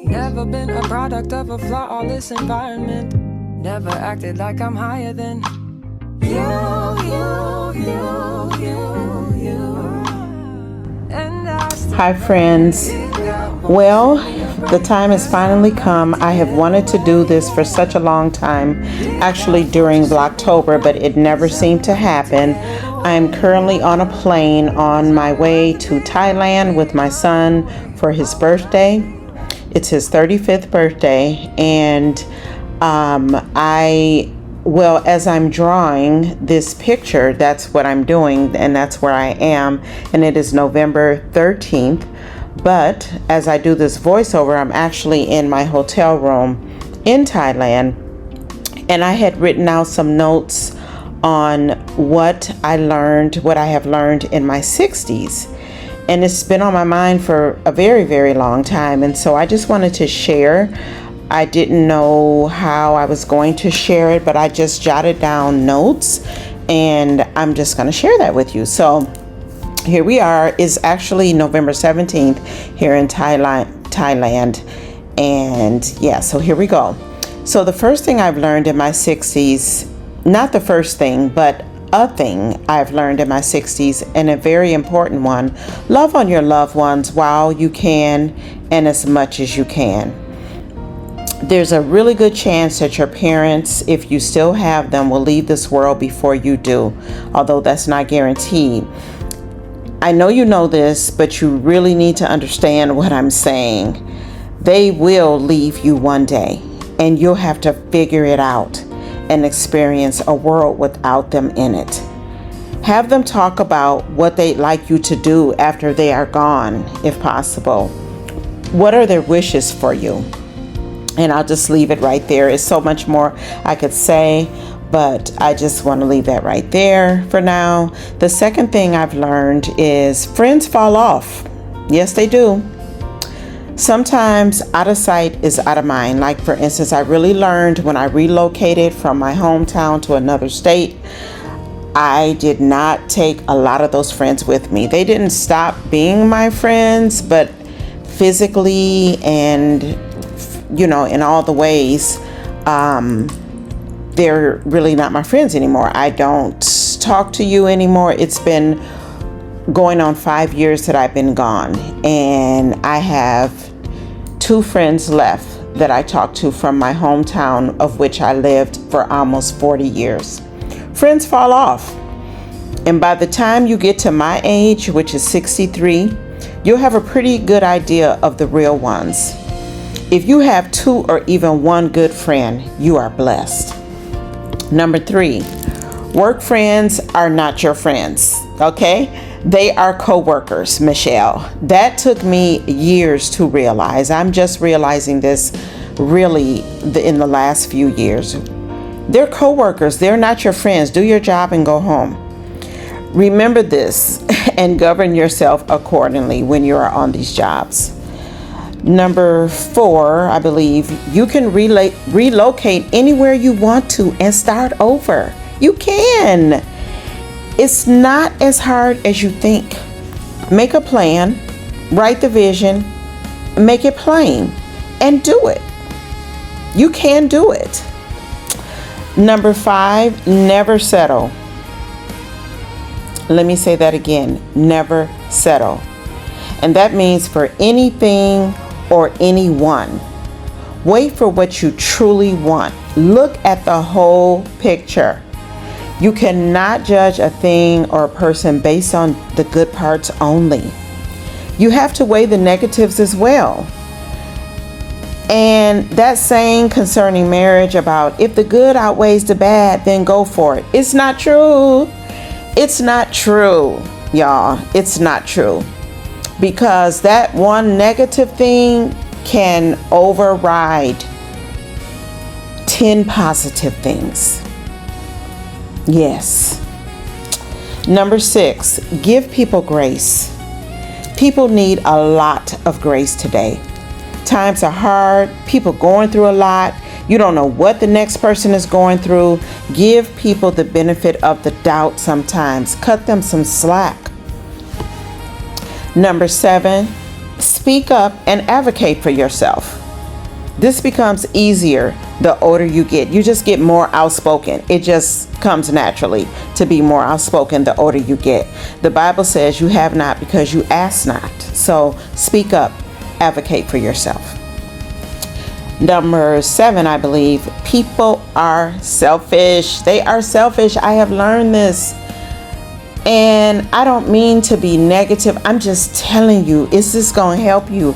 Never been a product of a flawless environment. Never acted like I'm higher than you. And hi friends. Well, the time has finally come. I have wanted to do this for such a long time, actually during Vlogtober, but it never seemed to happen. I am currently on a plane on my way to Thailand with my son for his birthday. It's his 35th birthday, and as I'm drawing this picture, that's what I'm doing, and that's where I am, and it is November 13th. But as I do this voiceover, I'm actually in my hotel room in Thailand, and I had written out some notes on what I have learned in my 60s. And it's been on my mind for a very, very long time. And so I just wanted to share. I didn't know how I was going to share it, but I just jotted down notes, and I'm just going to share that with you. So here we are. It's actually November 17th here in Thailand. And yeah, so here we go. So the first thing I've learned in my 60s, not the first thing, but a thing I've learned in my 60s, and a very important one: love on your loved ones while you can and as much as you can. There's a really good chance that your parents, if you still have them, will leave this world before you do, although that's not guaranteed. I know you know this, but you really need to understand what I'm saying. They will leave you one day, and you'll have to figure it out and experience a world without them in it. Have them talk about what they'd like you to do after they are gone, if possible. What are their wishes for you? And I'll just leave it right there. It's so much more I could say, but I just want to leave that right there for now. The second thing I've learned is friends fall off. Yes, they do. Sometimes out of sight is out of mind. Like, for instance, I really learned when I relocated from my hometown to another state, I did not take a lot of those friends with me. They didn't stop being my friends, but physically and, in all the ways, they're really not my friends anymore. I don't talk to you anymore. It's been going on 5 years that I've been gone, and I have 2 friends left that I talk to from my hometown, of which I lived for almost 40 years. Friends fall off, and by the time you get to my age, which is 63, you'll have a pretty good idea of the real ones. If you have 2 or even 1 good friend, you are blessed. Number 3, work friends are not your friends, okay? They are co-workers, Michelle. That took me years to realize. I'm just realizing this really in the last few years. They're co-workers. They're not your friends. Do your job and go home. Remember this and govern yourself accordingly when you are on these jobs. Number 4, I believe, you can relocate anywhere you want to and start over. You can. It's not as hard as you think. Make a plan, write the vision, make it plain, and do it. You can do it. Number 5, never settle. Let me say that again. Never settle. And that means for anything or anyone. Wait for what you truly want. Look at the whole picture. You cannot judge a thing or a person based on the good parts only. You have to weigh the negatives as well. And that saying concerning marriage about if the good outweighs the bad, then go for it. It's not true. It's not true, y'all. It's not true. Because that one negative thing can override 10 positive things. Yes. Number 6, give people grace. People need a lot of grace today. Times are hard. People going through a lot. You don't know what the next person is going through. Give people the benefit of the doubt sometimes. Cut them some slack. Number 7, speak up and advocate for yourself. This becomes easier the older you get. You just get more outspoken. It just comes naturally to be more outspoken the older you get. The Bible says you have not because you ask not. So speak up, advocate for yourself. Number 7, I believe, people are selfish. They are selfish. I have learned this. And I don't mean to be negative. I'm just telling you, is this going to help you?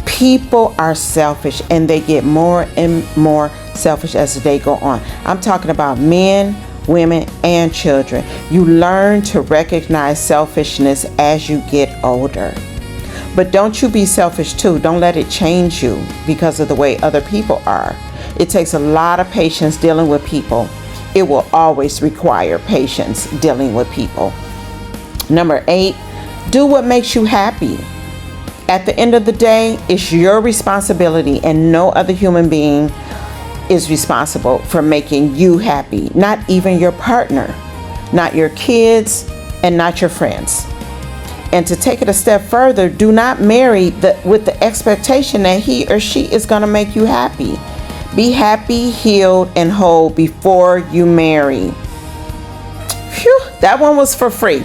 People are selfish, and they get more and more selfish as the day go on. I'm talking about men, women, and children. You learn to recognize selfishness as you get older. But don't you be selfish too. Don't let it change you because of the way other people are. It takes a lot of patience dealing with people. It will always require patience dealing with people. Number 8, do what makes you happy. At the end of the day, it's your responsibility, and no other human being is responsible for making you happy. Not even your partner, not your kids, and not your friends. And to take it a step further, do not marry with the expectation that he or she is going to make you happy. Be happy, healed, and whole before you marry. Phew, that one was for free.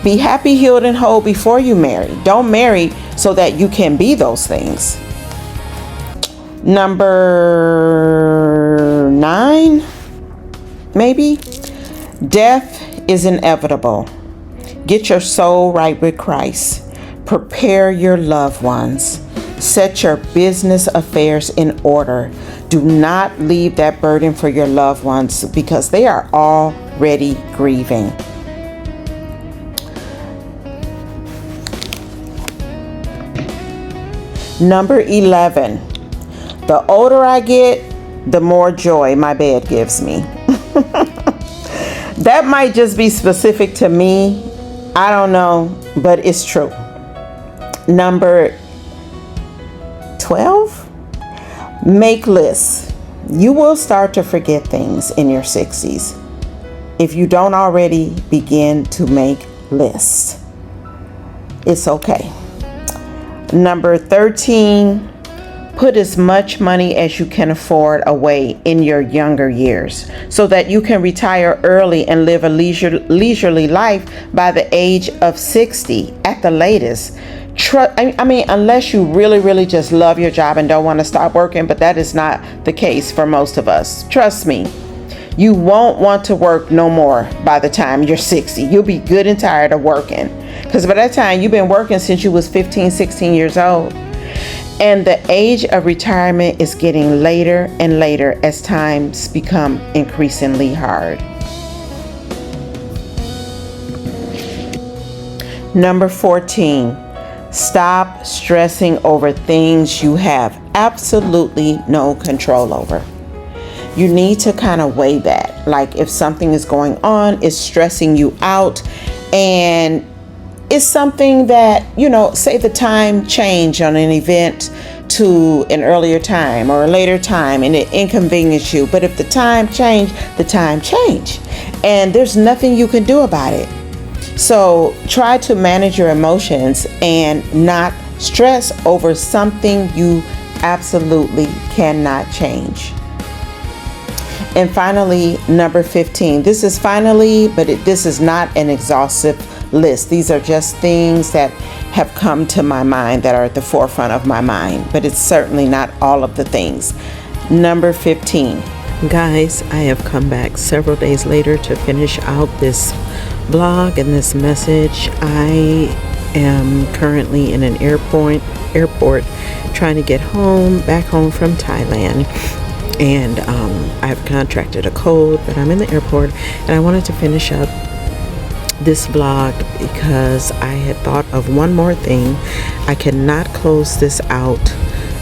Be happy, healed, and whole before you marry. Don't marry so that you can be those things. Number 9, maybe. Death is inevitable. Get your soul right with Christ. Prepare your loved ones. Set your business affairs in order. Do not leave that burden for your loved ones because they are already grieving. Number 11. The older I get, the more joy my bed gives me. That might just be specific to me. I don't know, but it's true. Number 12. Make lists. You will start to forget things in your 60s. If you don't already begin to make lists, it's okay. Number 13. Put as much money as you can afford away in your younger years so that you can retire early and live a leisurely life by the age of 60 at the latest. Unless you really just love your job and don't want to stop working, but that is not the case for most of us. Trust me, you won't want to work no more by the time you're 60. You'll be good and tired of working because by that time you've been working since you was 15, 16 years old. And the age of retirement is getting later and later as times become increasingly hard. Number 14, stop stressing over things you have absolutely no control over. You need to kind of weigh that. Like if something is going on, it's stressing you out, and it's something that, say the time change on an event to an earlier time or a later time and it inconvenienced you. But if the time change, the time change. And there's nothing you can do about it. So try to manage your emotions and not stress over something you absolutely cannot change. And finally, number 15. This is this is not an exhaustive list. These are just things that have come to my mind that are at the forefront of my mind, but it's certainly not all of the things. Number 15. Guys, I have come back several days later to finish out this blog and this message. I am currently in an airport trying to get back home from Thailand. And I've contracted a cold, but I'm in the airport and I wanted to finish up this blog because I had thought of one more thing. I cannot close this out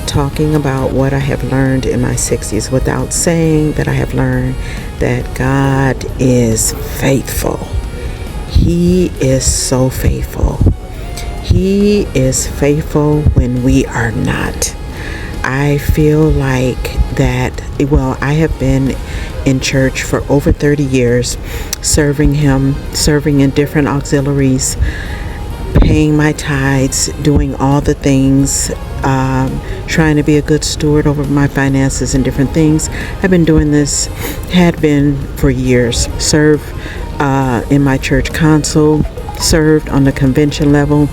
talking about what I have learned in my 60s without saying that I have learned that God is faithful. He is so faithful. He is faithful when we are not. I feel like that, I have been in church for over 30 years, serving Him, serving in different auxiliaries, paying my tithes, doing all the things, trying to be a good steward over my finances and different things. I've been doing this, had been for years. Served in my church council, served on the convention level.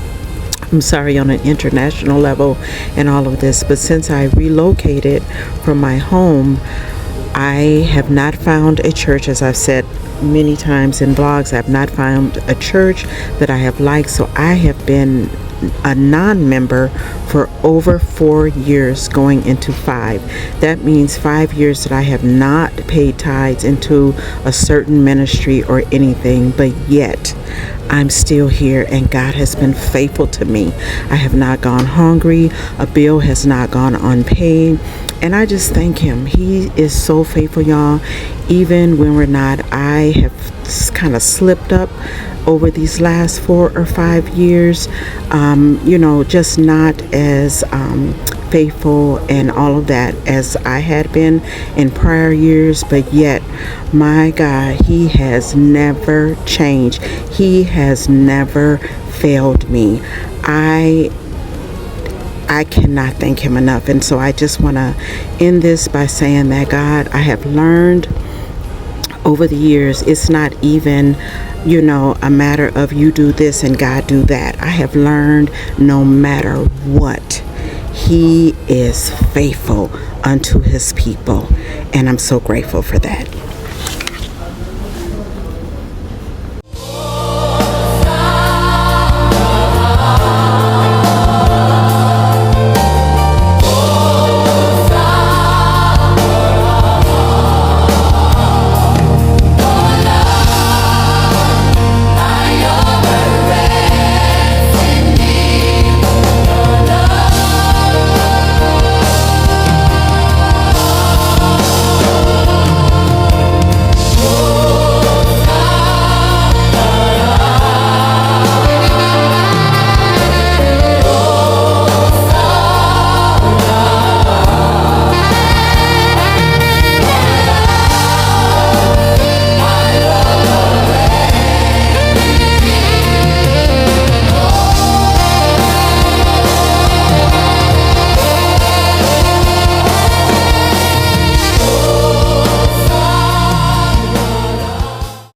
On an international level and all of this. But since I relocated from my home, I have not found a church, as I've said many times in blogs, I've not found a church that I have liked. So I have been a non-member for over 4 years, going into 5. That means 5 years that I have not paid tithes into a certain ministry or anything, but yet I'm still here and God has been faithful to me. I have not gone hungry. A bill has not gone unpaid. And I just thank him. He is so faithful, y'all. Even when we're not, I have kind of slipped up over these last 4 or 5 years, just not as faithful and all of that as I had been in prior years, but yet my God, he has never changed. He has never failed me. I cannot thank him enough. And so I just want to end this by saying that, God, I have learned over the years, it's not even, a matter of you do this and God do that. I have learned no matter what, he is faithful unto his people. And I'm so grateful for that.